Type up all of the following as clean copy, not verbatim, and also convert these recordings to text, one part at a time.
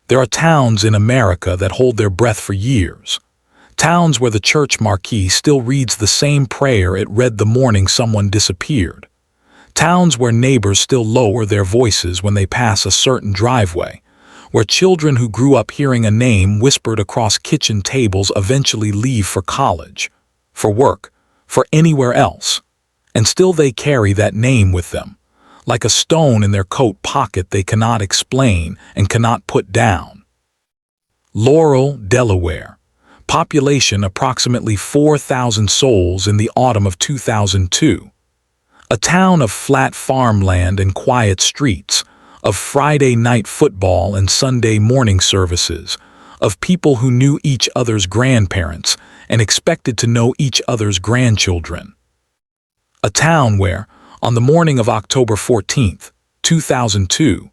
There are towns in America that hold their breath for years. Towns where the church marquee still reads the same prayer it read the morning someone disappeared. Towns where neighbors still lower their voices when they pass a certain driveway. Where children who grew up hearing a name whispered across kitchen tables eventually leave for college, for work, for anywhere else. And still they carry that name with them, like a stone in their coat pocket they cannot explain and cannot put down. Laurel, Delaware. Population approximately 4,000 souls in the autumn of 2002. A town of flat farmland and quiet streets, of Friday night football and Sunday morning services, of people who knew each other's grandparents and expected to know each other's grandchildren. A town where, on the morning of October 14, 2002,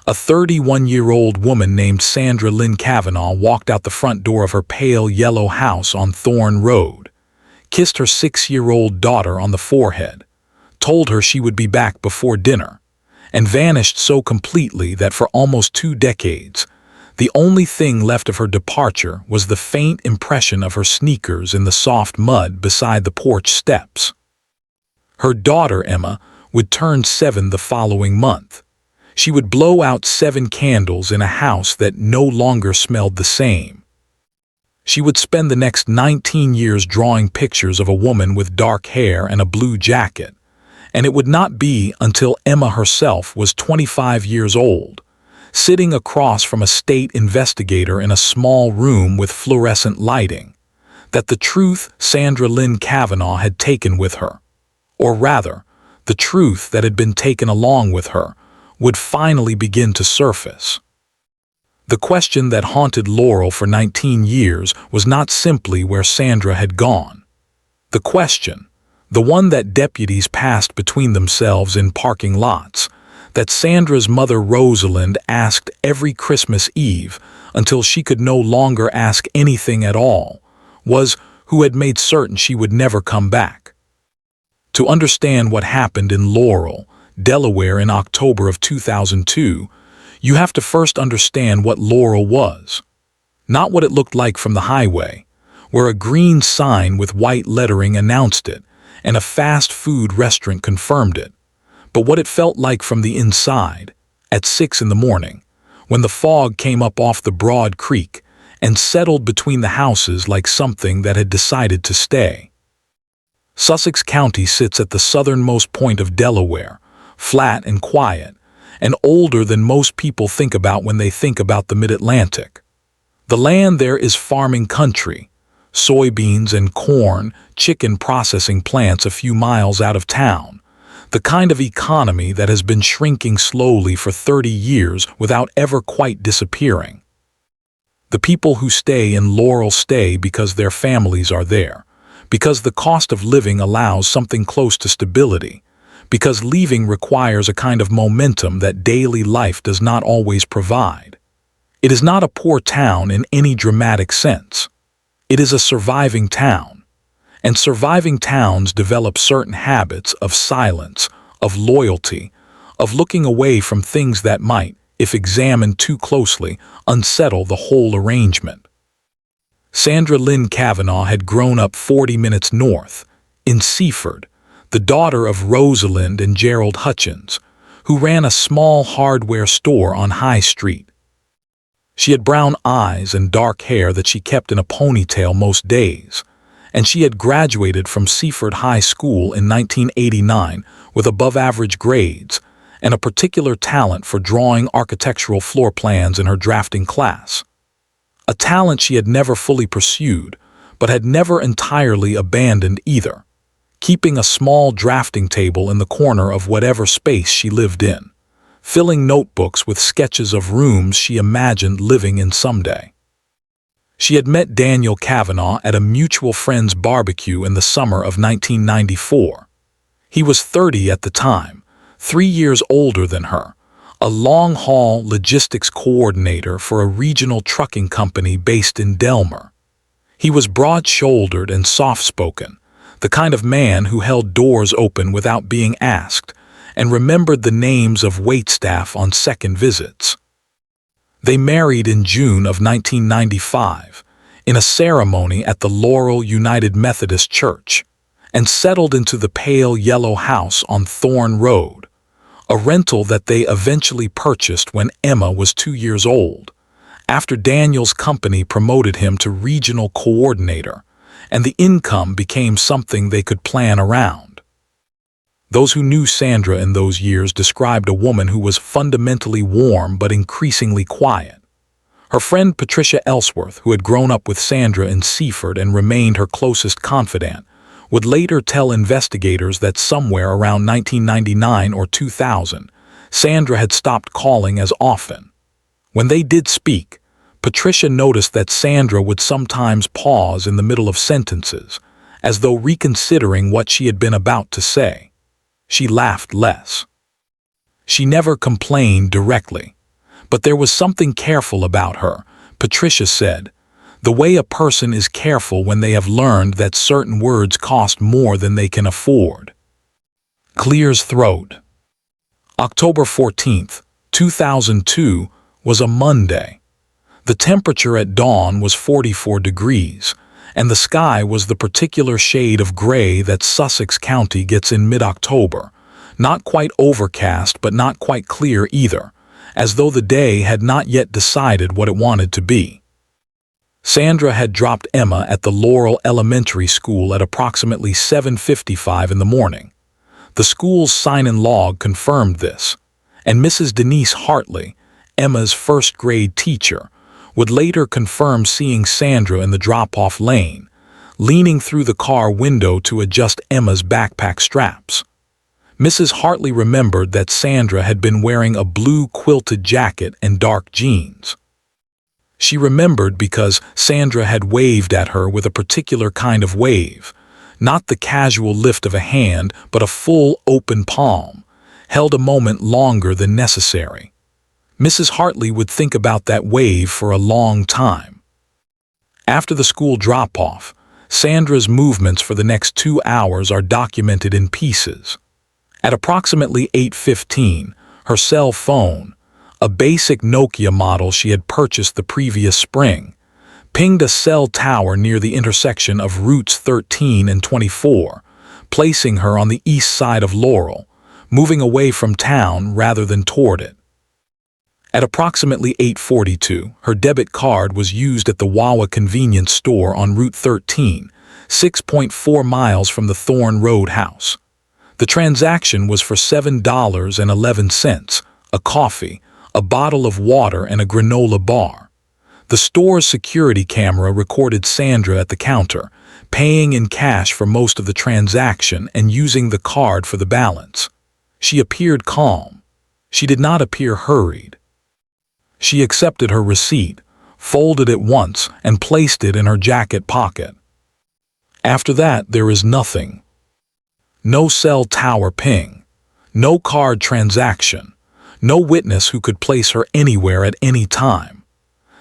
a 31-year-old woman named Sandra Lynn Cavanaugh walked out the front door of her pale yellow house on Thorn Road, kissed her 6-year-old daughter on the forehead, told her she would be back before dinner, and vanished so completely that for almost 2 decades, the only thing left of her departure was the faint impression of her sneakers in the soft mud beside the porch steps. Her daughter, Emma, would turn 7 the following month. She would blow out 7 candles in a house that no longer smelled the same. She would spend the next 19 years drawing pictures of a woman with dark hair and a blue jacket, and it would not be until Emma herself was 25 years old, sitting across from a state investigator in a small room with fluorescent lighting, that the truth Sandra Lynn Cavanaugh had taken with her, or rather, the truth that had been taken along with her, would finally begin to surface. The question that haunted Laurel for 19 years was not simply where Sandra had gone. The question, the one that deputies passed between themselves in parking lots, that Sandra's mother Rosalind asked every Christmas Eve until she could no longer ask anything at all, was who had made certain she would never come back. To understand what happened in Laurel, Delaware in October of 2002, you have to first understand what Laurel was. Not what it looked like from the highway, where a green sign with white lettering announced it, and a fast food restaurant confirmed it, but what it felt like from the inside, at 6 in the morning, when the fog came up off the broad creek and settled between the houses like something that had decided to stay. Sussex County sits at the southernmost point of Delaware, flat and quiet, and older than most people think about when they think about the Mid-Atlantic. The land there is farming country, soybeans and corn, chicken processing plants a few miles out of town, the kind of economy that has been shrinking slowly for 30 years without ever quite disappearing. The people who stay in Laurel stay because their families are there, because the cost of living allows something close to stability, because leaving requires a kind of momentum that daily life does not always provide. It is not a poor town in any dramatic sense. It is a surviving town, and surviving towns develop certain habits of silence, of loyalty, of looking away from things that might, if examined too closely, unsettle the whole arrangement. Sandra Lynn Cavanaugh had grown up 40 minutes north, in Seaford, the daughter of Rosalind and Gerald Hutchins, who ran a small hardware store on High Street. She had brown eyes and dark hair that she kept in a ponytail most days, and she had graduated from Seaford High School in 1989 with above-average grades and a particular talent for drawing architectural floor plans in her drafting class. A talent she had never fully pursued, but had never entirely abandoned either, keeping a small drafting table in the corner of whatever space she lived in, filling notebooks with sketches of rooms she imagined living in someday. She had met Daniel Cavanaugh at a mutual friend's barbecue in the summer of 1994. He was 30 at the time, 3 years older than her, a long-haul logistics coordinator for a regional trucking company based in Delaware. He was broad-shouldered and soft-spoken, the kind of man who held doors open without being asked, and remembered the names of waitstaff on second visits. They married in June of 1995 in a ceremony at the Laurel United Methodist Church and settled into the pale yellow house on Thorn Road, a rental that they eventually purchased when Emma was 2 years old, after Daniel's company promoted him to regional coordinator, and the income became something they could plan around. Those who knew Sandra in those years described a woman who was fundamentally warm but increasingly quiet. Her friend Patricia Ellsworth, who had grown up with Sandra in Seaford and remained her closest confidant, would later tell investigators that somewhere around 1999 or 2000, Sandra had stopped calling as often. When they did speak, Patricia noticed that Sandra would sometimes pause in the middle of sentences, as though reconsidering what she had been about to say. She laughed less. She never complained directly, but there was something careful about her, Patricia said, the way a person is careful when they have learned that certain words cost more than they can afford. Clears throat. October 14th, 2002 was a Monday. The temperature at dawn was 44 degrees, and the sky was the particular shade of gray that Sussex County gets in mid-October, not quite overcast but not quite clear either, as though the day had not yet decided what it wanted to be. Sandra had dropped Emma at the Laurel Elementary School at approximately 7:55 in the morning. The school's sign-in log confirmed this, and Mrs. Denise Hartley, Emma's first-grade teacher, would later confirm seeing Sandra in the drop-off lane, leaning through the car window to adjust Emma's backpack straps. Mrs. Hartley remembered that Sandra had been wearing a blue quilted jacket and dark jeans. She remembered because Sandra had waved at her with a particular kind of wave, not the casual lift of a hand, but a full, open palm, held a moment longer than necessary. Mrs. Hartley would think about that wave for a long time. After the school drop-off, Sandra's movements for the next 2 hours are documented in pieces. At approximately 8:15, her cell phone, a basic Nokia model she had purchased the previous spring, pinged a cell tower near the intersection of routes 13 and 24, placing her on the east side of Laurel, moving away from town rather than toward it. At approximately 8:42, her debit card was used at the Wawa convenience store on Route 13, 6.4 miles from the Thorn Road house. The transaction was for $7.11, a coffee, a bottle of water, and a granola bar. The store's security camera recorded Sandra at the counter, paying in cash for most of the transaction and using the card for the balance. She appeared calm. She did not appear hurried. She accepted her receipt, folded it once, and placed it in her jacket pocket. After that, there is nothing. No cell tower ping. No card transaction. No witness who could place her anywhere at any time.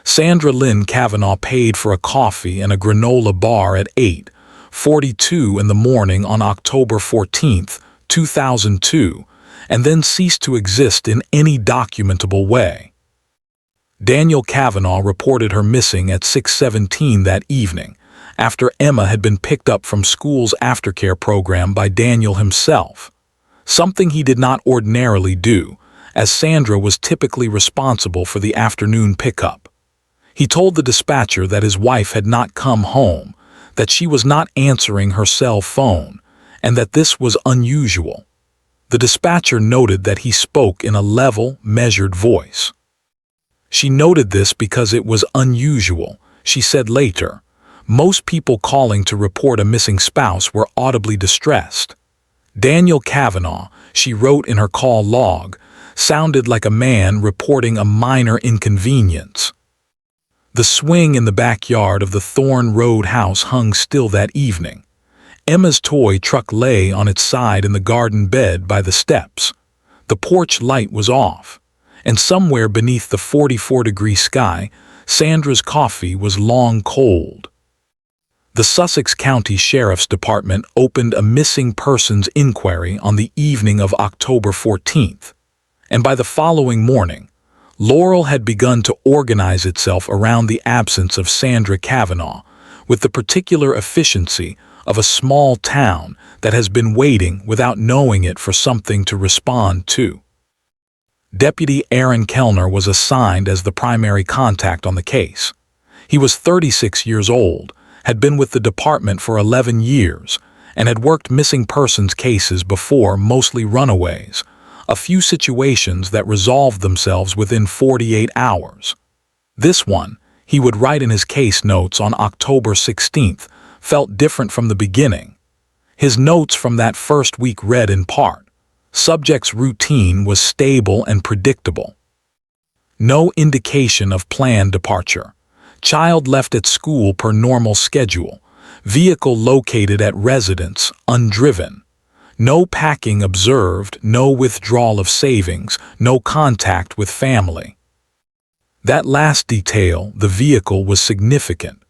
Sandra Lynn Cavanaugh paid for a coffee and a granola bar at 8:42 in the morning on October 14th, 2002, and then ceased to exist in any documentable way. Daniel Cavanaugh reported her missing at 6:17 that evening, after Emma had been picked up from school's aftercare program by Daniel himself, something he did not ordinarily do, as Sandra was typically responsible for the afternoon pickup. He told the dispatcher that his wife had not come home, that she was not answering her cell phone, and that this was unusual. The dispatcher noted that he spoke in a level, measured voice. She noted this because it was unusual, she said later. Most people calling to report a missing spouse were audibly distressed. Daniel Cavanaugh, she wrote in her call log, sounded like a man reporting a minor inconvenience. The swing in the backyard of the Thorn Road house hung still that evening. Emma's toy truck lay on its side in the garden bed by the steps. The porch light was off, and somewhere beneath the 44-degree sky, Sandra's coffee was long cold. The Sussex County Sheriff's Department opened a missing persons inquiry on the evening of October 14th, and by the following morning, Laurel had begun to organize itself around the absence of Sandra Cavanaugh, with the particular efficiency of a small town that has been waiting without knowing it for something to respond to. Deputy Aaron Kellner was assigned as the primary contact on the case. He was 36 years old, had been with the department for 11 years, and had worked missing persons cases before, mostly runaways, a few situations that resolved themselves within 48 hours. This one, he would write in his case notes on October 16th, felt different from the beginning. His notes from that first week read in part, subject's routine was stable and predictable. No indication of planned departure. Child left at school per normal schedule. Vehicle located at residence, undriven. No packing observed, no withdrawal of savings, no contact with family. That last detail, the vehicle, was significant.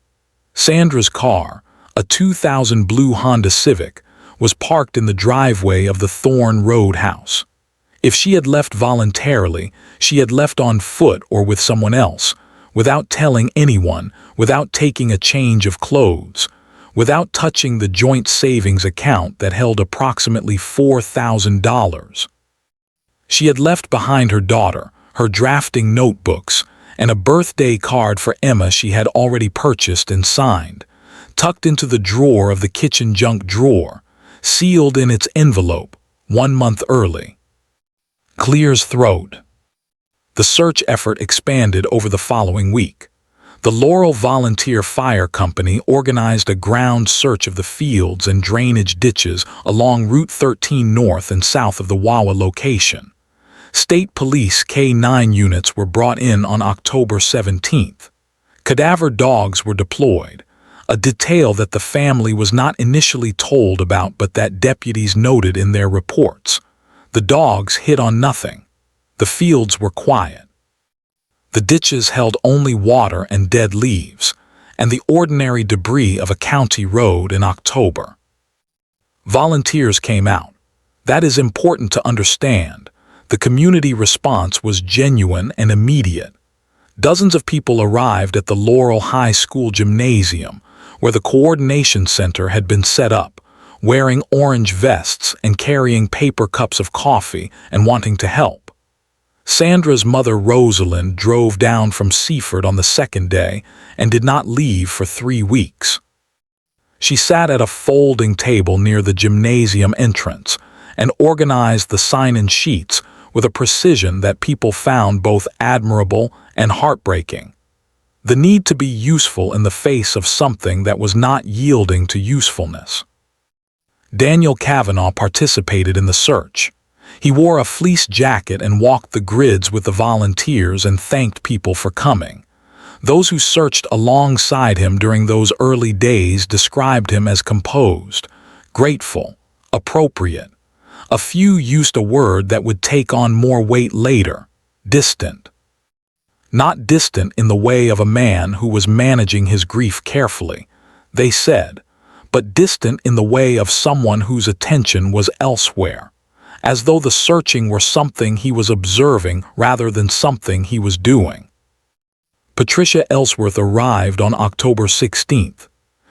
Sandra's car, a 2000 blue Honda Civic, was parked in the driveway of the Thorn Road house. If she had left voluntarily, she had left on foot or with someone else, without telling anyone, without taking a change of clothes, without touching the joint savings account that held approximately $4,000. She had left behind her daughter, her drafting notebooks, and a birthday card for Emma she had already purchased and signed, tucked into the drawer of the kitchen junk drawer, sealed in its envelope, 1 month early. Clears throat. The search effort expanded over the following week. The Laurel Volunteer Fire Company organized a ground search of the fields and drainage ditches along Route 13 north and south of the Wawa location. State Police K-9 units were brought in on October 17th. Cadaver dogs were deployed, a detail that the family was not initially told about but that deputies noted in their reports. The dogs hit on nothing. The fields were quiet. The ditches held only water and dead leaves, and the ordinary debris of a county road in October. Volunteers came out. That is important to understand. The community response was genuine and immediate. Dozens of people arrived at the Laurel High School gymnasium, where the coordination center had been set up, wearing orange vests and carrying paper cups of coffee and wanting to help. Sandra's mother, Rosalind, drove down from Seaford on the second day and did not leave for 3 weeks. She sat at a folding table near the gymnasium entrance and organized the sign-in sheets with a precision that people found both admirable and heartbreaking. The need to be useful in the face of something that was not yielding to usefulness. Daniel Cavanaugh participated in the search. He wore a fleece jacket and walked the grids with the volunteers and thanked people for coming. Those who searched alongside him during those early days described him as composed, grateful, appropriate. A few used a word that would take on more weight later, distant. Not distant in the way of a man who was managing his grief carefully, they said, but distant in the way of someone whose attention was elsewhere, as though the searching were something he was observing rather than something he was doing. Patricia Ellsworth arrived on October 16th.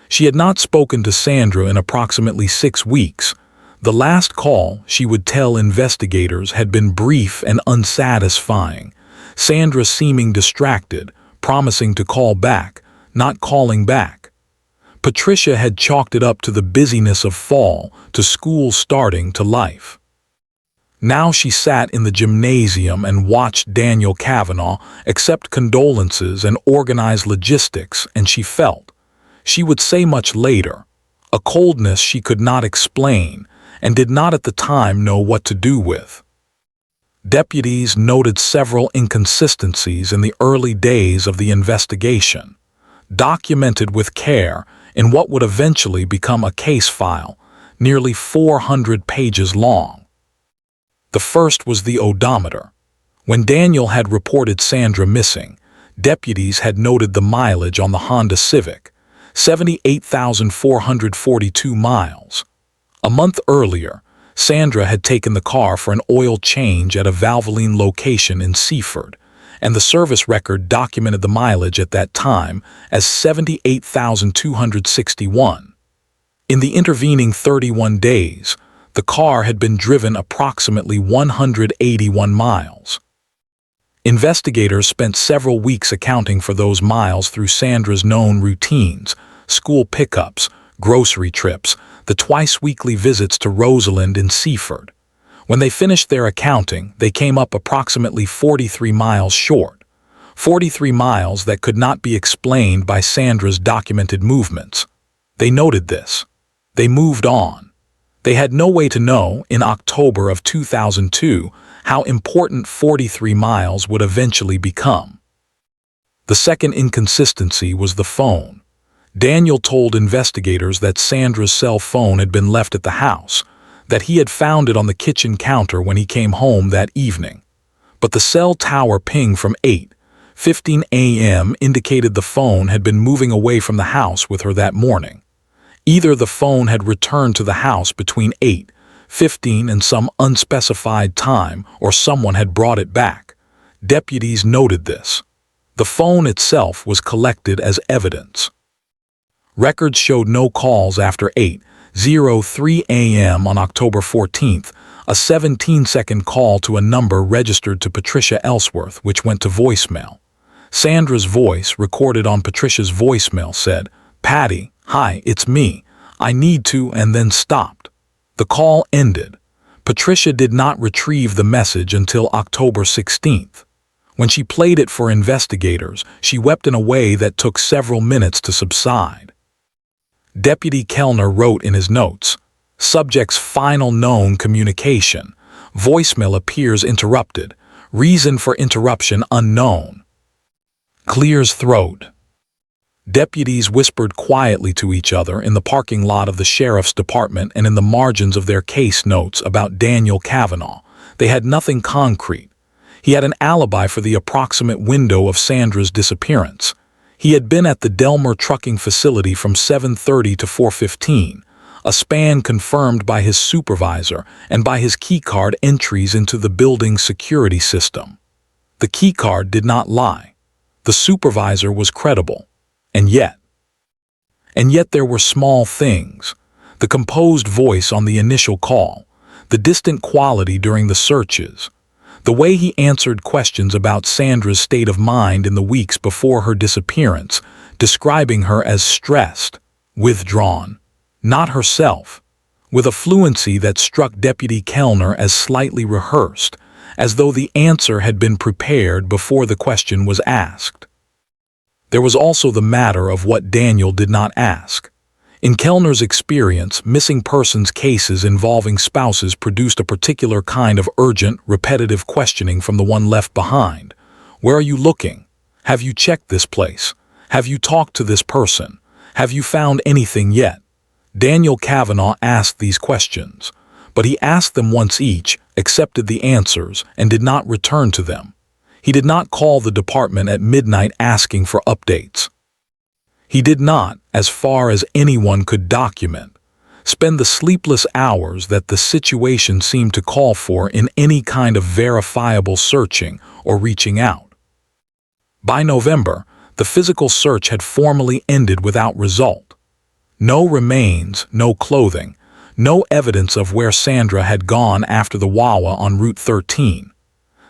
She had not spoken to Sandra in approximately 6 weeks. The last call, she would tell investigators, had been brief and unsatisfying, Sandra seeming distracted, promising to call back, not calling back. Patricia had chalked it up to the busyness of fall, to school starting, to life. Now she sat in the gymnasium and watched Daniel Cavanaugh accept condolences and organize logistics, and she felt, she would say much later, a coldness she could not explain and did not at the time know what to do with. Deputies noted several inconsistencies in the early days of the investigation, documented with care in what would eventually become a case file, nearly 400 pages long. The first was the odometer. When Daniel had reported Sandra missing, deputies had noted the mileage on the Honda Civic, 78,442 miles. A month earlier, Sandra had taken the car for an oil change at a Valvoline location in Seaford, and the service record documented the mileage at that time as 78,261. In the intervening 31 days, the car had been driven approximately 181 miles. Investigators spent several weeks accounting for those miles through Sandra's known routines: school pickups, grocery trips, the twice-weekly visits to Rosalind in Seaford. When they finished their accounting, they came up approximately 43 miles short. 43 miles that could not be explained by Sandra's documented movements. They noted this. They moved on. They had no way to know, in October of 2002, how important 43 miles would eventually become. The second inconsistency was the phone. Daniel told investigators that Sandra's cell phone had been left at the house, that he had found it on the kitchen counter when he came home that evening. But the cell tower ping from 8:15 a.m. indicated the phone had been moving away from the house with her that morning. Either the phone had returned to the house between 8:15 and some unspecified time, or someone had brought it back. Deputies noted this. The phone itself was collected as evidence. Records showed no calls after 8:03 a.m. on October 14th, a 17-second call to a number registered to Patricia Ellsworth, which went to voicemail. Sandra's voice, recorded on Patricia's voicemail, said, "Patty, hi, it's me. I need to," and then stopped. The call ended. Patricia did not retrieve the message until October 16th. When she played it for investigators, she wept in a way that took several minutes to subside. Deputy Kellner wrote in his notes, "Subject's final known communication. Voicemail appears interrupted. Reason for interruption unknown." Clears throat. Deputies whispered quietly to each other in the parking lot of the sheriff's department and in the margins of their case notes about Daniel Cavanaugh. They had nothing concrete. He had an alibi for the approximate window of Sandra's disappearance. He had been at the Delaware trucking facility from 7:30 to 4:15, a span confirmed by his supervisor and by his keycard entries into the building's security system. The keycard did not lie. The supervisor was credible. And yet there were small things. The composed voice on the initial call, the distant quality during the searches, the way he answered questions about Sandra's state of mind in the weeks before her disappearance, describing her as stressed, withdrawn, not herself, with a fluency that struck Deputy Kellner as slightly rehearsed, as though the answer had been prepared before the question was asked. There was also the matter of what Daniel did not ask. In Kellner's experience, missing persons cases involving spouses produced a particular kind of urgent, repetitive questioning from the one left behind. Where are you looking? Have you checked this place? Have you talked to this person? Have you found anything yet? Daniel Cavanaugh asked these questions, but he asked them once each, accepted the answers, and did not return to them. He did not call the department at midnight asking for updates. He did not, as far as anyone could document, spend the sleepless hours that the situation seemed to call for in any kind of verifiable searching or reaching out. By November, the physical search had formally ended without result. No remains, no clothing, no evidence of where Sandra had gone after the Wawa on Route 13.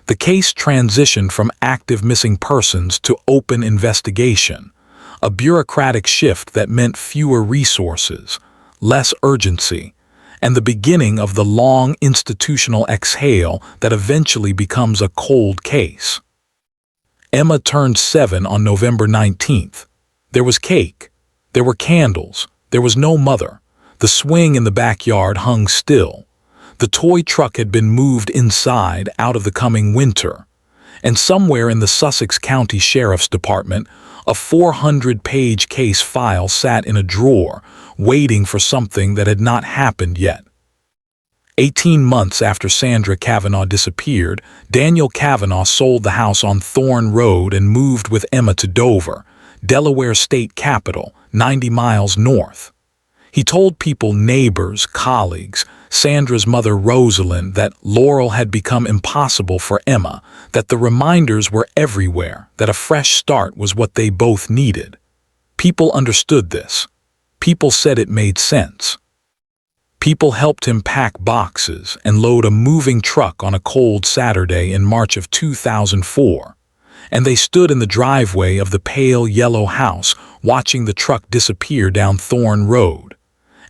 The case transitioned from active missing persons to open investigation, a bureaucratic shift that meant fewer resources, less urgency, and the beginning of the long institutional exhale that eventually becomes a cold case. Emma turned 7 on November 19th. There was cake. There were candles. There was no mother. The swing in the backyard hung still. The toy truck had been moved inside out of the coming winter. And somewhere in the Sussex County Sheriff's Department, a 400-page case file sat in a drawer, waiting for something that had not happened yet. 18 months after Sandra Cavanaugh disappeared, Daniel Cavanaugh sold the house on Thorne Road and moved with Emma to Dover, Delaware state capital, 90 miles north. He told people, neighbors, colleagues, Sandra's mother Rosalind, that Laurel had become impossible for Emma, that the reminders were everywhere, that a fresh start was what they both needed. People understood this. People said it made sense. People helped him pack boxes and load a moving truck on a cold Saturday in March of 2004. And they stood in the driveway of the pale yellow house watching the truck disappear down Thorn Road.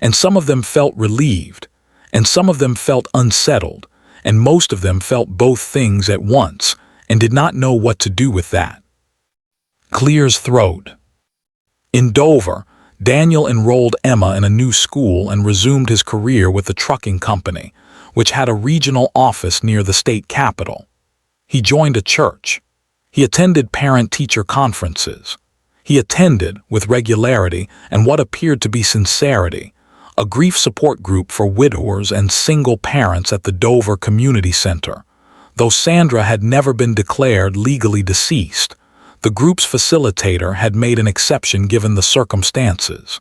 And some of them felt relieved, and some of them felt unsettled, and most of them felt both things at once and did not know what to do with that. Clears throat. In Dover, Daniel enrolled Emma in a new school and resumed his career with the trucking company, which had a regional office near the state capitol. He joined a church. He attended parent-teacher conferences. He attended, with regularity and what appeared to be sincerity, a grief support group for widowers and single parents at the Dover Community Center. Though Sandra had never been declared legally deceased, the group's facilitator had made an exception given the circumstances.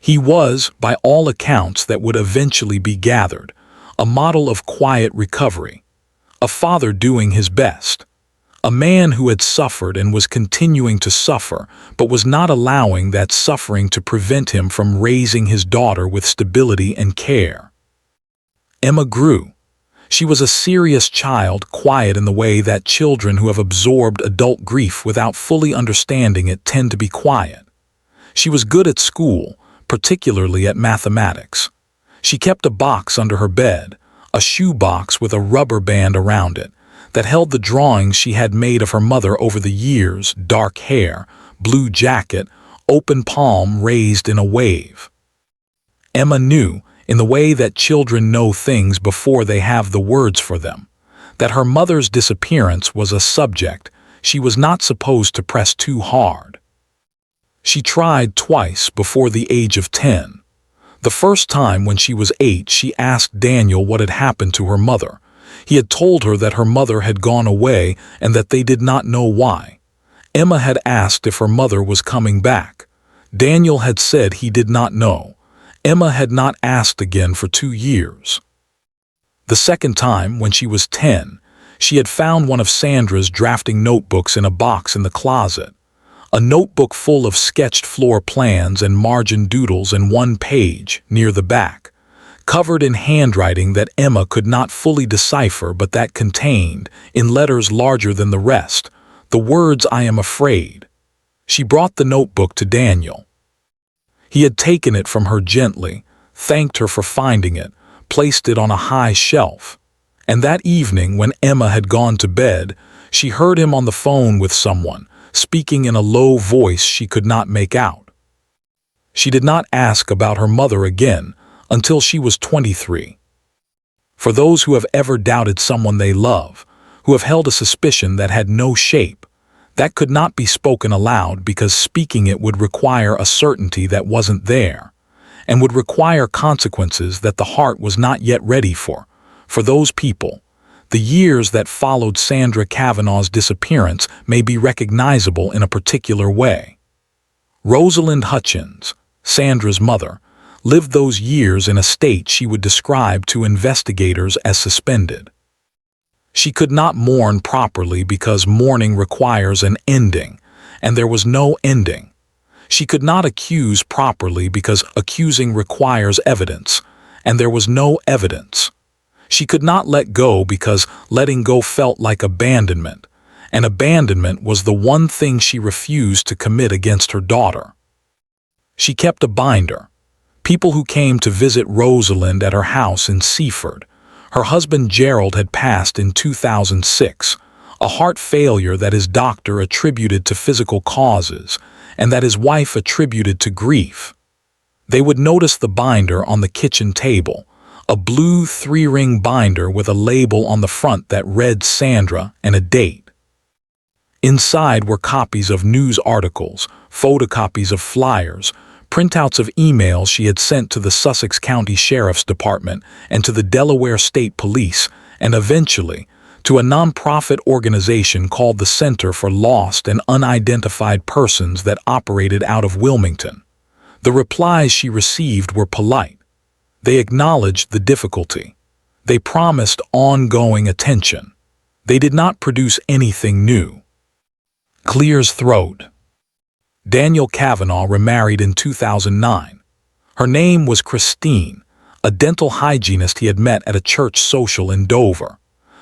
He was, by all accounts that would eventually be gathered, a model of quiet recovery, a father doing his best, a man who had suffered and was continuing to suffer, but was not allowing that suffering to prevent him from raising his daughter with stability and care. Emma grew. She was a serious child, quiet in the way that children who have absorbed adult grief without fully understanding it tend to be quiet. She was good at school, particularly at mathematics. She kept a box under her bed, a shoe box with a rubber band around it, that held the drawings she had made of her mother over the years: dark hair, blue jacket, open palm raised in a wave. Emma knew, in the way that children know things before they have the words for them, that her mother's disappearance was a subject she was not supposed to press too hard. She tried twice before the age of 10. The first time, when she was 8, she asked Daniel what had happened to her mother. He had told her that her mother had gone away and that they did not know why. Emma had asked if her mother was coming back. Daniel had said he did not know. Emma had not asked again for 2 years. The second time, when she was 10, she had found one of Sandra's drafting notebooks in a box in the closet. A notebook full of sketched floor plans and margin doodles in one page, near the back, covered in handwriting that Emma could not fully decipher, but that contained, in letters larger than the rest, the words, "I am afraid." She brought the notebook to Daniel. He had taken it from her gently, thanked her for finding it, placed it on a high shelf. And that evening, when Emma had gone to bed, she heard him on the phone with someone, speaking in a low voice she could not make out. She did not ask about her mother again until she was 23. For those who have ever doubted someone they love, who have held a suspicion that had no shape, that could not be spoken aloud because speaking it would require a certainty that wasn't there, and would require consequences that the heart was not yet ready for. For those people, the years that followed Sandra Cavanaugh's disappearance may be recognizable in a particular way. Rosalind Hutchins, Sandra's mother, lived those years in a state she would describe to investigators as suspended. She could not mourn properly because mourning requires an ending, and there was no ending. She could not accuse properly because accusing requires evidence, and there was no evidence. She could not let go because letting go felt like abandonment, and abandonment was the one thing she refused to commit against her daughter. She kept a binder. People who came to visit Rosalind at her house in Seaford. Her husband Gerald had passed in 2006, a heart failure that his doctor attributed to physical causes and that his wife attributed to grief. They would notice the binder on the kitchen table, a blue 3-ring binder with a label on the front that read Sandra and a date. Inside were copies of news articles, photocopies of flyers, printouts of emails she had sent to the Sussex County Sheriff's Department and to the Delaware State Police, and eventually to a nonprofit organization called the Center for Lost and Unidentified Persons that operated out of Wilmington. The replies she received were polite. They acknowledged the difficulty. They promised ongoing attention. They did not produce anything new. Clears throat. Daniel Cavanaugh remarried in 2009. Her name was Christine, a dental hygienist he had met at a church social in Dover.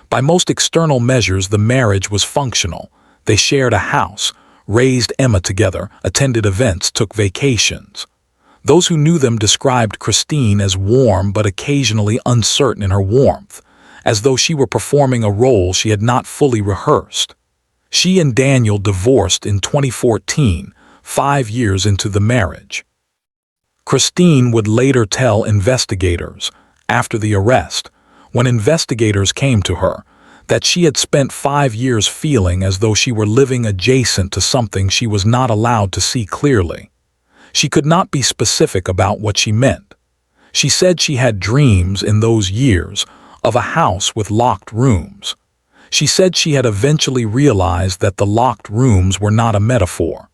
By most external measures, the marriage was functional. They shared a house, raised Emma together, attended events, took vacations. Those who knew them described Christine as warm but occasionally uncertain in her warmth, as though she were performing a role she had not fully rehearsed. She and Daniel divorced in 2014, 5 years into the marriage. Christine would later tell investigators, after the arrest, when investigators came to her, that she had spent 5 years feeling as though she were living adjacent to something she was not allowed to see clearly. She could not be specific about what she meant. She said she had dreams in those years of a house with locked rooms. She said she had eventually realized that the locked rooms were not a metaphor.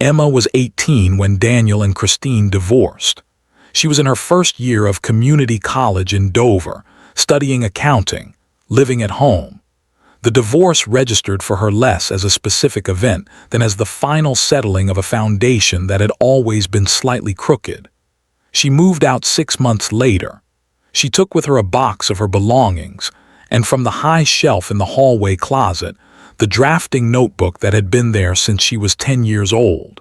Emma was 18 when Daniel and Christine divorced. She was in her first year of community college in Dover, studying accounting, living at home. The divorce registered for her less as a specific event than as the final settling of a foundation that had always been slightly crooked. She moved out 6 months later. She took with her a box of her belongings, and from the high shelf in the hallway closet, the drafting notebook that had been there since she was 10 years old.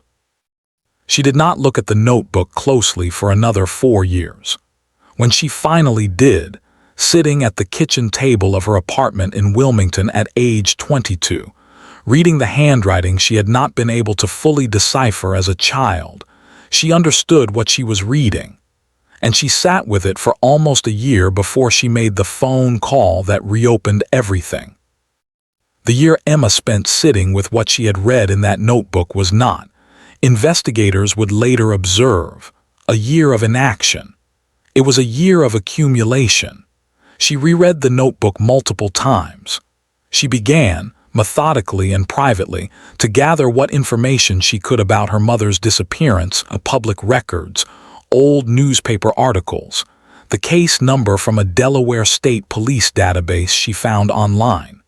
She did not look at the notebook closely for another 4 years. When she finally did, sitting at the kitchen table of her apartment in Wilmington at age 22, reading the handwriting she had not been able to fully decipher as a child, she understood what she was reading, and she sat with it for almost a year before she made the phone call that reopened everything. The year Emma spent sitting with what she had read in that notebook was not, investigators would later observe, a year of inaction. It was a year of accumulation. She reread the notebook multiple times. She began, methodically and privately, to gather what information she could about her mother's disappearance, public records, old newspaper articles, the case number from a Delaware state police database she found online.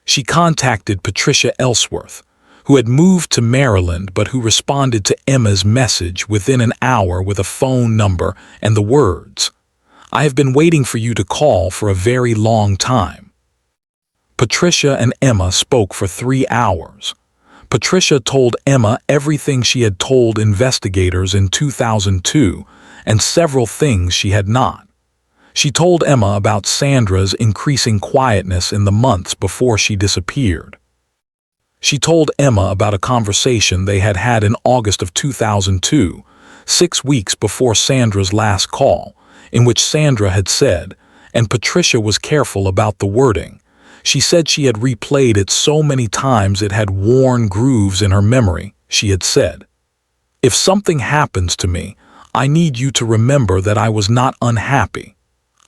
She contacted Patricia Ellsworth, who had moved to Maryland but who responded to Emma's message within an hour with a phone number and the words, "I have been waiting for you to call for a very long time." Patricia and Emma spoke for 3 hours. Patricia told Emma everything she had told investigators in 2002 and several things she had not. She told Emma about Sandra's increasing quietness in the months before she disappeared. She told Emma about a conversation they had had in August of 2002, 6 weeks before Sandra's last call, in which Sandra had said, and Patricia was careful about the wording, she said she had replayed it so many times it had worn grooves in her memory. She had said, "If something happens to me, I need you to remember that I was not unhappy.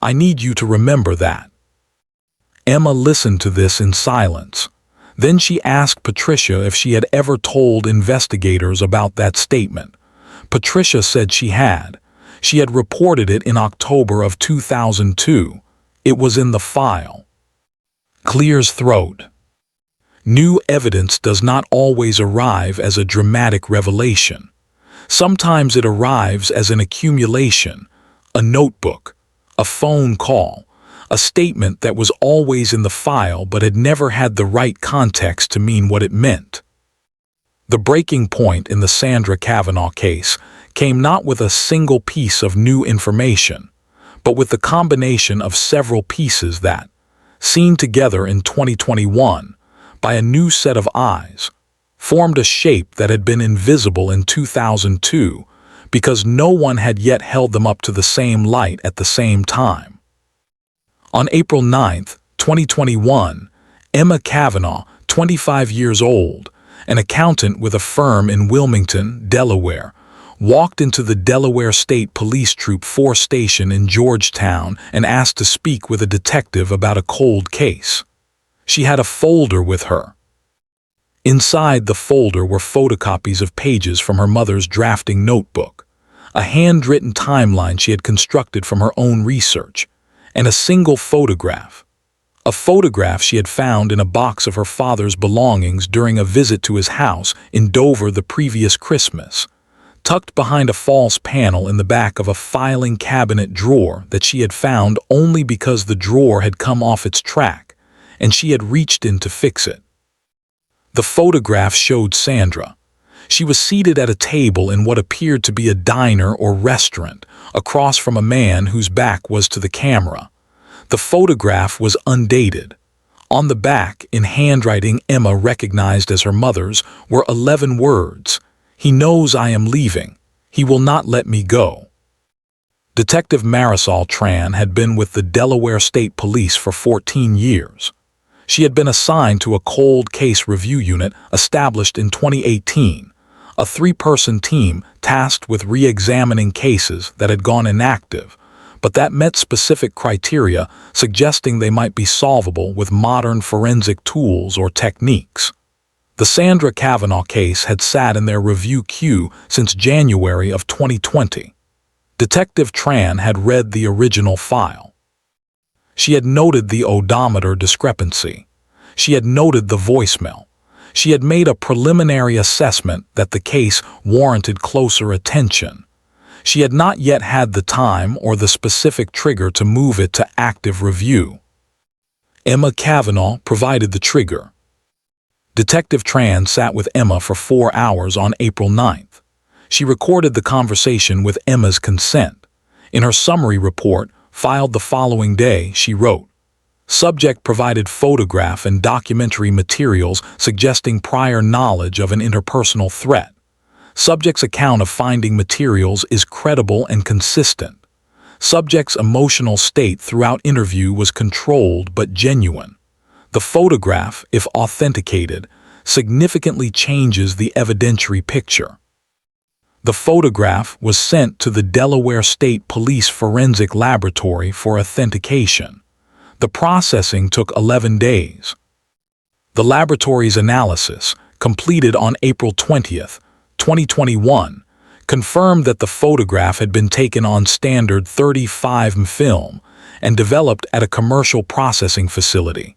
I need you to remember that." Emma listened to this in silence. Then she asked Patricia if she had ever told investigators about that statement. Patricia said she had. She had reported it in October of 2002. It was in the file. Clears throat. New evidence does not always arrive as a dramatic revelation. Sometimes it arrives as an accumulation, a notebook, a phone call, a statement that was always in the file but had never had the right context to mean what it meant. The breaking point in the Sandra Cavanaugh case came not with a single piece of new information, but with the combination of several pieces that, seen together in 2021 by a new set of eyes, formed a shape that had been invisible in 2002 because no one had yet held them up to the same light at the same time. On April 9, 2021, Emma Cavanaugh, 25 years old, an accountant with a firm in Wilmington, Delaware, walked into the Delaware State Police Troop 4 station in Georgetown and asked to speak with a detective about a cold case. She had a folder with her. Inside the folder were photocopies of pages from her mother's drafting notebook, a handwritten timeline she had constructed from her own research, and a single photograph. A photograph she had found in a box of her father's belongings during a visit to his house in Dover the previous Christmas, tucked behind a false panel in the back of a filing cabinet drawer that she had found only because the drawer had come off its track, and she had reached in to fix it. The photograph showed Sandra. She was seated at a table in what appeared to be a diner or restaurant, across from a man whose back was to the camera. The photograph was undated. On the back, in handwriting Emma recognized as her mother's, were 11 words. "He knows I am leaving. He will not let me go." Detective Marisol Tran had been with the Delaware State Police for 14 years. She had been assigned to a cold case review unit established in 2018, a 3-person team tasked with re-examining cases that had gone inactive, but that met specific criteria suggesting they might be solvable with modern forensic tools or techniques. The Sandra Cavanaugh case had sat in their review queue since January of 2020. Detective Tran had read the original file. She had noted the odometer discrepancy. She had noted the voicemail. She had made a preliminary assessment that the case warranted closer attention. She had not yet had the time or the specific trigger to move it to active review. Emma Cavanaugh provided the trigger. Detective Tran sat with Emma for 4 hours on April 9th. She recorded the conversation with Emma's consent. In her summary report, filed the following day, she wrote, "Subject provided photograph and documentary materials suggesting prior knowledge of an interpersonal threat. Subject's account of finding materials is credible and consistent. Subject's emotional state throughout interview was controlled but genuine. The photograph, if authenticated, significantly changes the evidentiary picture." The photograph was sent to the Delaware State Police Forensic Laboratory for authentication. The processing took 11 days. The laboratory's analysis, completed on April 20th, 2021, confirmed that the photograph had been taken on standard 35mm film and developed at a commercial processing facility.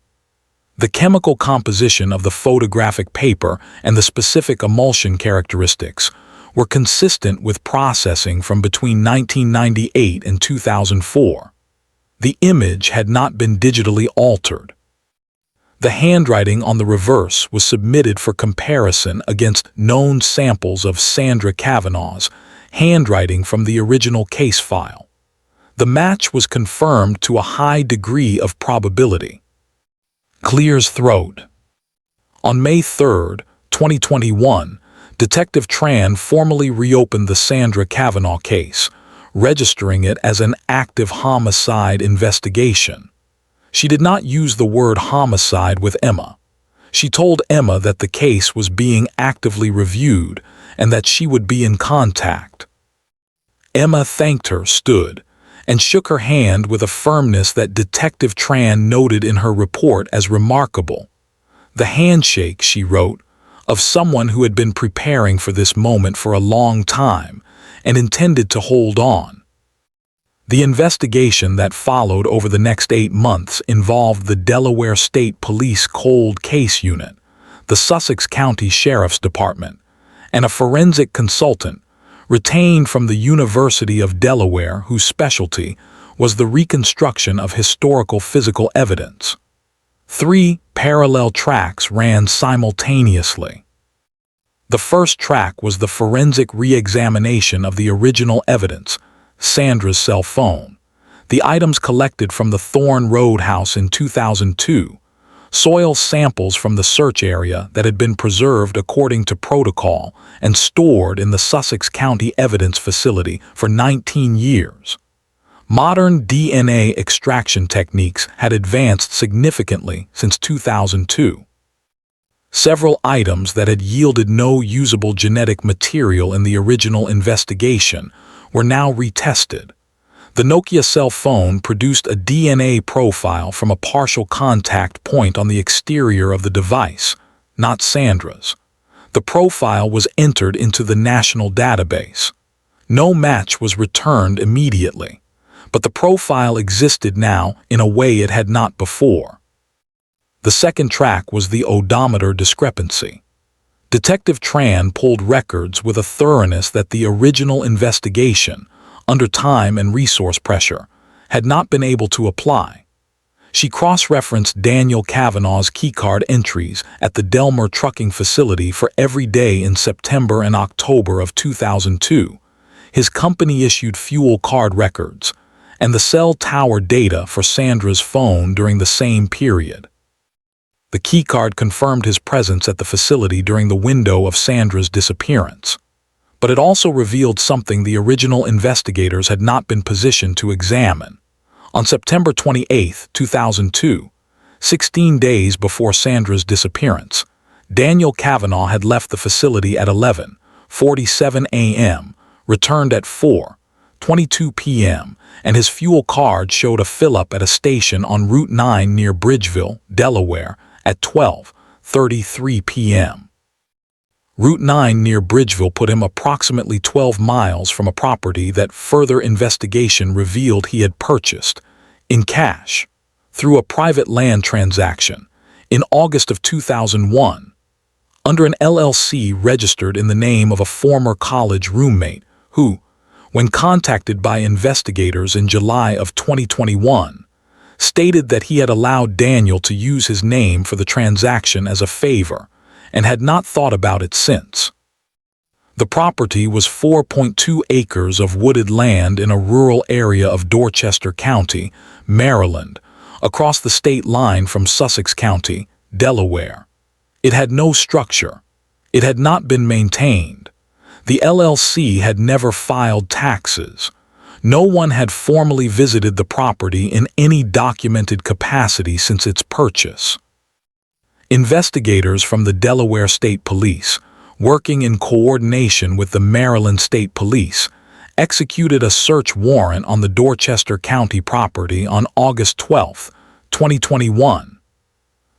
The chemical composition of the photographic paper and the specific emulsion characteristics were consistent with processing from between 1998 and 2004. The image had not been digitally altered. The handwriting on the reverse was submitted for comparison against known samples of Sandra Cavanaugh's handwriting from the original case file. The match was confirmed to a high degree of probability. Clears throat. On May 3, 2021, Detective Tran formally reopened the Sandra Cavanaugh case, registering it as an active homicide investigation. She did not use the word homicide with Emma. She told Emma that the case was being actively reviewed and that she would be in contact. Emma thanked her, stood, and shook her hand with a firmness that Detective Tran noted in her report as remarkable. The handshake, she wrote, of someone who had been preparing for this moment for a long time and intended to hold on. The investigation that followed over the next 8 months involved the Delaware State Police Cold Case Unit, the Sussex County Sheriff's Department, and a forensic consultant retained from the University of Delaware whose specialty was the reconstruction of historical physical evidence. 3 parallel tracks ran simultaneously. The first track was the forensic re-examination of the original evidence, Sandra's cell phone, the items collected from the Thorn Road house in 2002, soil samples from the search area that had been preserved according to protocol and stored in the Sussex County Evidence Facility for 19 years. Modern DNA extraction techniques had advanced significantly since 2002. Several items that had yielded no usable genetic material in the original investigation were now retested. The Nokia cell phone produced a DNA profile from a partial contact point on the exterior of the device, not Sandra's. The profile was entered into the national database. No match was returned immediately, but the profile existed now in a way it had not before. The second track was the odometer discrepancy. Detective Tran pulled records with a thoroughness that the original investigation, under time and resource pressure, had not been able to apply. She cross-referenced Daniel Cavanaugh's keycard entries at the Delaware trucking facility for every day in September and October of 2002, his company-issued fuel card records, and the cell tower data for Sandra's phone during the same period. The keycard confirmed his presence at the facility during the window of Sandra's disappearance, but it also revealed something the original investigators had not been positioned to examine. On September 28, 2002, 16 days before Sandra's disappearance, Daniel Cavanaugh had left the facility at 11:47 a.m., returned at 4:22 p.m., and his fuel card showed a fill-up at a station on Route 9 near Bridgeville, Delaware, at 12:33 p.m. Route 9 near Bridgeville put him approximately 12 miles from a property that further investigation revealed he had purchased, in cash, through a private land transaction, in August of 2001, under an LLC registered in the name of a former college roommate who, when contacted by investigators in July of 2021, stated that he had allowed Daniel to use his name for the transaction as a favor and had not thought about it since. The property was 4.2 acres of wooded land in a rural area of Dorchester County, Maryland, across the state line from Sussex County, Delaware. It had no structure. It had not been maintained. The LLC had never filed taxes. No one had formally visited the property in any documented capacity since its purchase. Investigators from the Delaware State Police, working in coordination with the Maryland State Police, executed a search warrant on the Dorchester County property on August 12, 2021.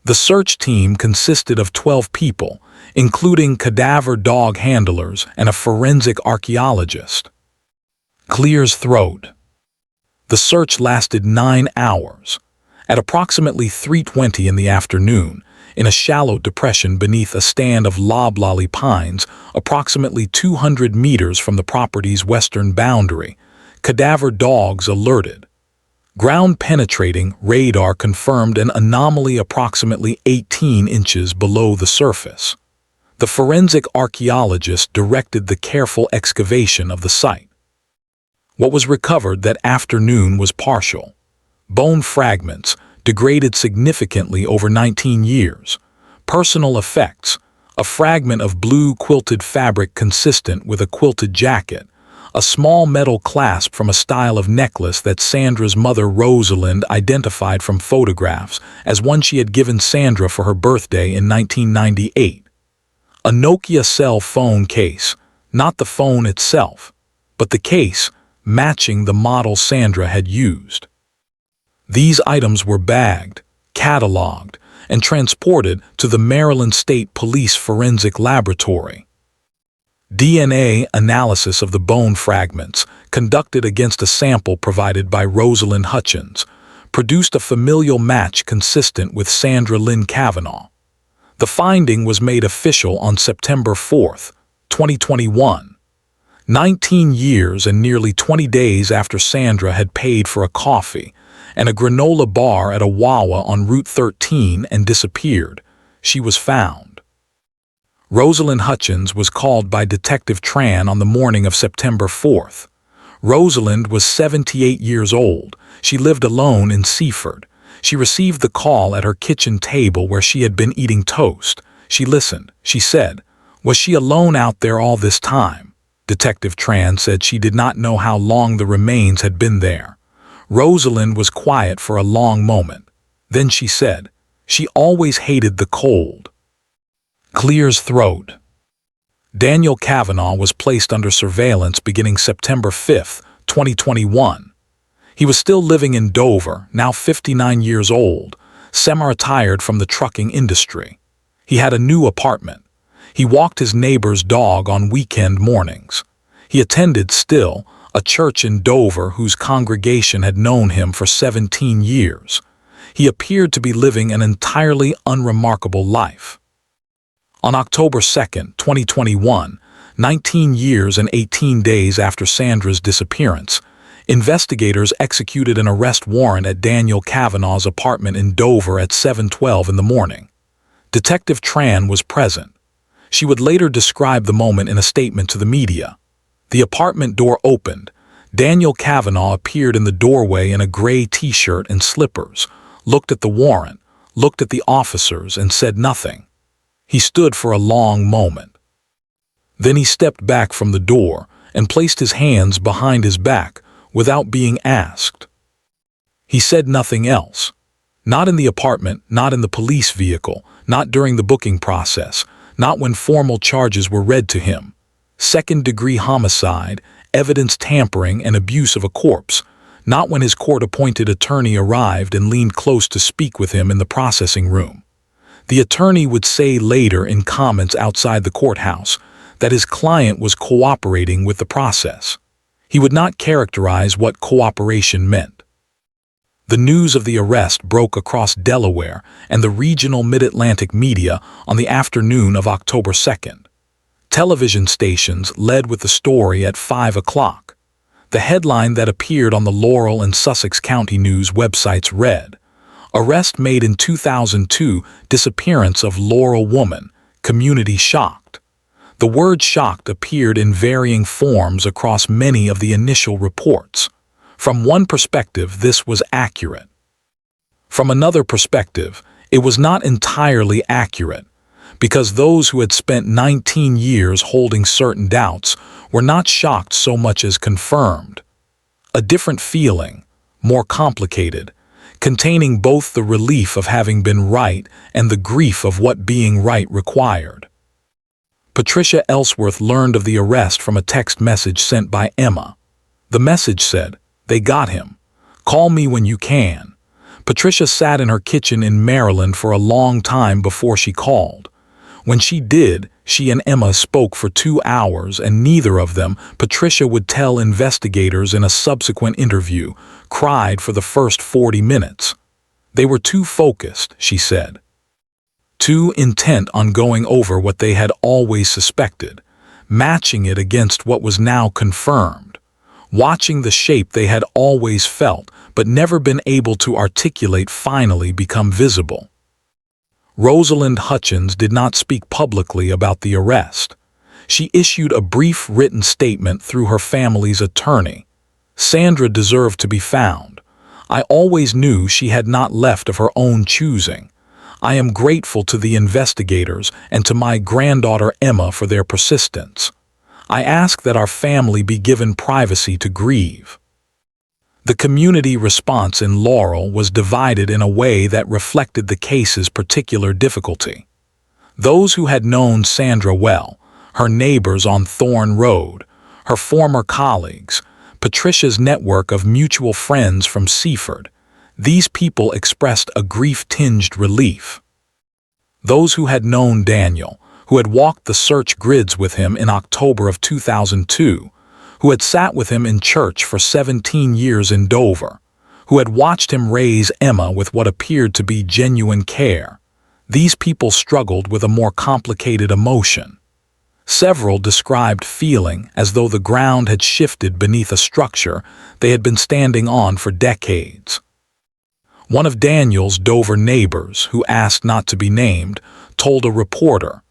The search team consisted of 12 people, including cadaver dog handlers and a forensic archaeologist. Clears throat. The search lasted 9 hours. At approximately 3:20 in the afternoon, in a shallow depression beneath a stand of loblolly pines approximately 200 meters from the property's western boundary, cadaver dogs alerted. Ground-penetrating radar confirmed an anomaly approximately 18 inches below the surface. The forensic archaeologist directed the careful excavation of the site. What was recovered that afternoon was partial. Bone fragments, degraded significantly over 19 years. Personal effects, a fragment of blue quilted fabric consistent with a quilted jacket, a small metal clasp from a style of necklace that Sandra's mother Rosalind identified from photographs as one she had given Sandra for her birthday in 1998. A Nokia cell phone case, not the phone itself, but the case matching the model Sandra had used. These items were bagged, cataloged, and transported to the Maryland State Police Forensic Laboratory. DNA analysis of the bone fragments, conducted against a sample provided by Rosalind Hutchins, produced a familial match consistent with Sandra Lynn Cavanaugh. The finding was made official on September 4, 2021, 19 years and nearly 20 days after Sandra had paid for a coffee and a granola bar at a Wawa on Route 13 and disappeared. She was found. Rosalind Hutchins was called by Detective Tran on the morning of September 4th. Rosalind was 78 years old. She lived alone in Seaford. She received the call at her kitchen table where she had been eating toast. She listened. She said, "Was she alone out there all this time?" Detective Tran said she did not know how long the remains had been there. Rosalind was quiet for a long moment. Then she said, "She always hated the cold." Clears throat. Daniel Cavanaugh was placed under surveillance beginning September 5, 2021. He was still living in Dover, now 59 years old, semi-retired from the trucking industry. He had a new apartment. He walked his neighbor's dog on weekend mornings. He attended still a church in Dover whose congregation had known him for 17 years. He appeared to be living an entirely unremarkable life. On October 2, 2021, 19 years and 18 days after Sandra's disappearance, investigators executed an arrest warrant at Daniel Cavanaugh's apartment in Dover at 7:12 in the morning. Detective Tran was present. She would later describe the moment in a statement to the media. The apartment door opened. Daniel Cavanaugh appeared in the doorway in a gray t-shirt and slippers, looked at the warrant, looked at the officers, and said nothing. He stood for a long moment. Then he stepped back from the door and placed his hands behind his back without being asked. He said nothing else. Not in the apartment, not in the police vehicle, not during the booking process, not when formal charges were read to him. Second-degree homicide, evidence tampering, and abuse of a corpse, not when his court-appointed attorney arrived and leaned close to speak with him in the processing room. The attorney would say later in comments outside the courthouse that his client was cooperating with the process. He would not characterize what cooperation meant. The news of the arrest broke across Delaware and the regional mid-Atlantic media on the afternoon of October 2nd. Television stations led with the story at 5 o'clock. The headline that appeared on the Laurel and Sussex County news websites read, "Arrest made in 2002, disappearance of Laurel woman, community shocked." The word shocked appeared in varying forms across many of the initial reports. From one perspective, this was accurate. From another perspective, it was not entirely accurate, because those who had spent 19 years holding certain doubts were not shocked so much as confirmed. A different feeling, more complicated, containing both the relief of having been right and the grief of what being right required. Patricia Ellsworth learned of the arrest from a text message sent by Emma. The message said, "They got him. Call me when you can." Patricia sat in her kitchen in Maryland for a long time before she called. When she did, she and Emma spoke for 2 hours, and neither of them, Patricia would tell investigators in a subsequent interview, cried for the first 40 minutes. They were too focused, she said. Too intent on going over what they had always suspected, matching it against what was now confirmed, watching the shape they had always felt but never been able to articulate finally become visible. Rosalind Hutchins did not speak publicly about the arrest. She issued a brief written statement through her family's attorney. Sandra deserved to be found. I always knew she had not left of her own choosing. I am grateful to the investigators and to my granddaughter Emma for their persistence. I ask that our family be given privacy to grieve. The community response in Laurel was divided in a way that reflected the case's particular difficulty. Those who had known Sandra well, her neighbors on Thorn Road, her former colleagues, Patricia's network of mutual friends from Seaford, these people expressed a grief-tinged relief. Those who had known Daniel, who had walked the search grids with him in October of 2002, who had sat with him in church for 17 years in Dover, who had watched him raise Emma with what appeared to be genuine care, these people struggled with a more complicated emotion. Several described feeling as though the ground had shifted beneath a structure they had been standing on for decades. One of Daniel's Dover neighbors, who asked not to be named, told a reporter,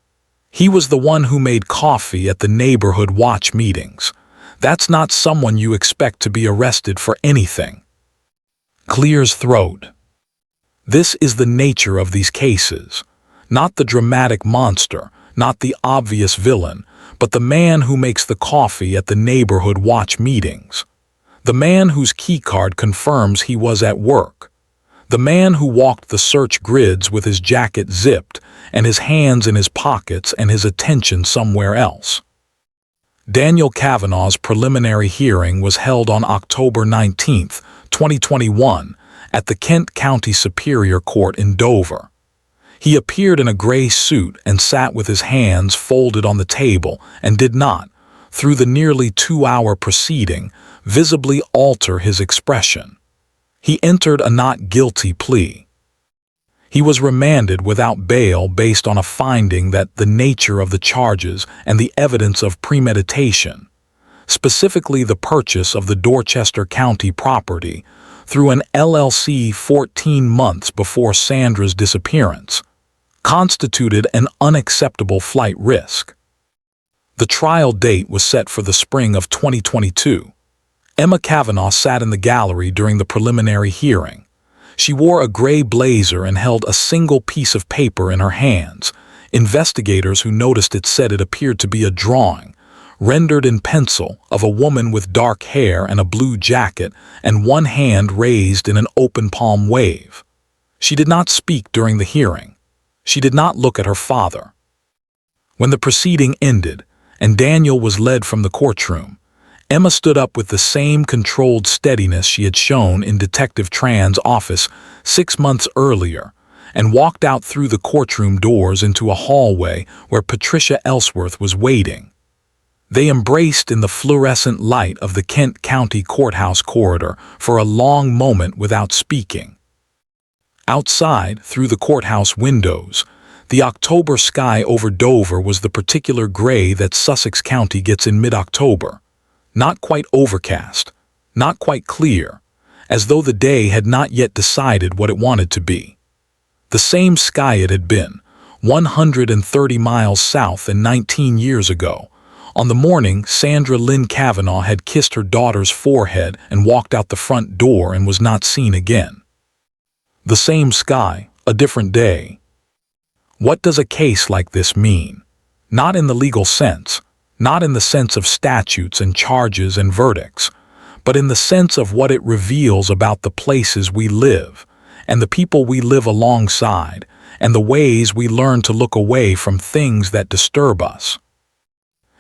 "He was the one who made coffee at the neighborhood watch meetings. That's not someone you expect to be arrested for anything." Clears throat. This is the nature of these cases. Not the dramatic monster, not the obvious villain, but the man who makes the coffee at the neighborhood watch meetings. The man whose keycard confirms he was at work. The man who walked the search grids with his jacket zipped and his hands in his pockets and his attention somewhere else. Daniel Cavanaugh's preliminary hearing was held on October 19, 2021, at the Kent County Superior Court in Dover. He appeared in a gray suit and sat with his hands folded on the table and did not, through the nearly 2-hour proceeding, visibly alter his expression. He entered a not guilty plea. He was remanded without bail based on a finding that the nature of the charges and the evidence of premeditation, specifically the purchase of the Dorchester County property through an LLC 14 months before Sandra's disappearance, constituted an unacceptable flight risk. The trial date was set for the spring of 2022. Emma Cavanaugh sat in the gallery during the preliminary hearing. She wore a gray blazer and held a single piece of paper in her hands. Investigators who noticed it said it appeared to be a drawing, rendered in pencil, of a woman with dark hair and a blue jacket and one hand raised in an open palm wave. She did not speak during the hearing. She did not look at her father. When the proceeding ended and Daniel was led from the courtroom, Emma stood up with the same controlled steadiness she had shown in Detective Tran's office 6 months earlier and walked out through the courtroom doors into a hallway where Patricia Ellsworth was waiting. They embraced in the fluorescent light of the Kent County Courthouse corridor for a long moment without speaking. Outside, through the courthouse windows, the October sky over Dover was the particular gray that Sussex County gets in mid-October. Not quite overcast, not quite clear, as though the day had not yet decided what it wanted to be. The same sky it had been, 130 miles south and 19 years ago, on the morning Sandra Lynn Cavanaugh had kissed her daughter's forehead and walked out the front door and was not seen again. The same sky, a different day. What does a case like this mean? Not in the legal sense, not in the sense of statutes and charges and verdicts, but in the sense of what it reveals about the places we live, and the people we live alongside, and the ways we learn to look away from things that disturb us.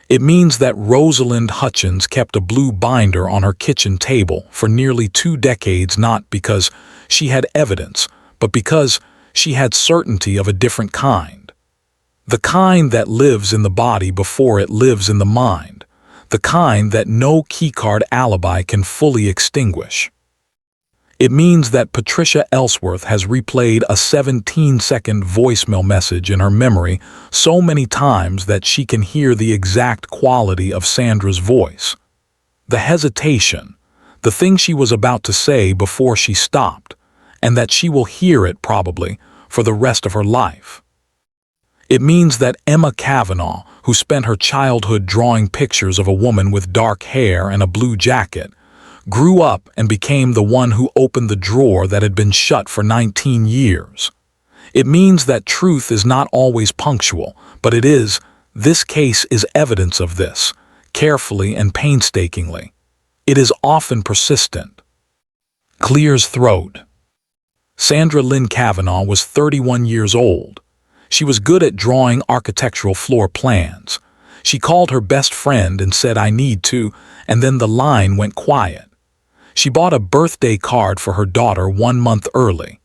It means that Rosalind Hutchins kept a blue binder on her kitchen table for nearly 2 decades, not because she had evidence, but because she had certainty of a different kind. The kind that lives in the body before it lives in the mind, the kind that no keycard alibi can fully extinguish. It means that Patricia Ellsworth has replayed a 17-second voicemail message in her memory so many times that she can hear the exact quality of Sandra's voice. The hesitation, the thing she was about to say before she stopped, and that she will hear it probably for the rest of her life. It means that Emma Cavanaugh, who spent her childhood drawing pictures of a woman with dark hair and a blue jacket, grew up and became the one who opened the drawer that had been shut for 19 years. It means that truth is not always punctual, but it is. This case is evidence of this, carefully and painstakingly. It is often persistent. Clears throat. Sandra Lynn Cavanaugh was 31 years old. She was good at drawing architectural floor plans. She called her best friend and said, "I need to," and then the line went quiet. She bought a birthday card for her daughter 1 month early.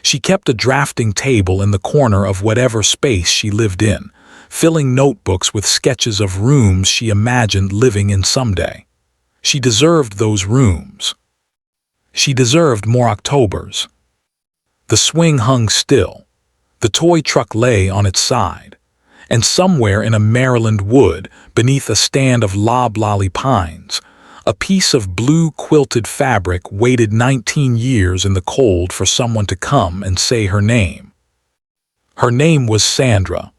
She kept a drafting table in the corner of whatever space she lived in, filling notebooks with sketches of rooms she imagined living in someday. She deserved those rooms. She deserved more Octobers. The swing hung still. The toy truck lay on its side. And somewhere in a Maryland wood, beneath a stand of loblolly pines, a piece of blue quilted fabric waited 19 years in the cold for someone to come and say her name. Her name was Sandra.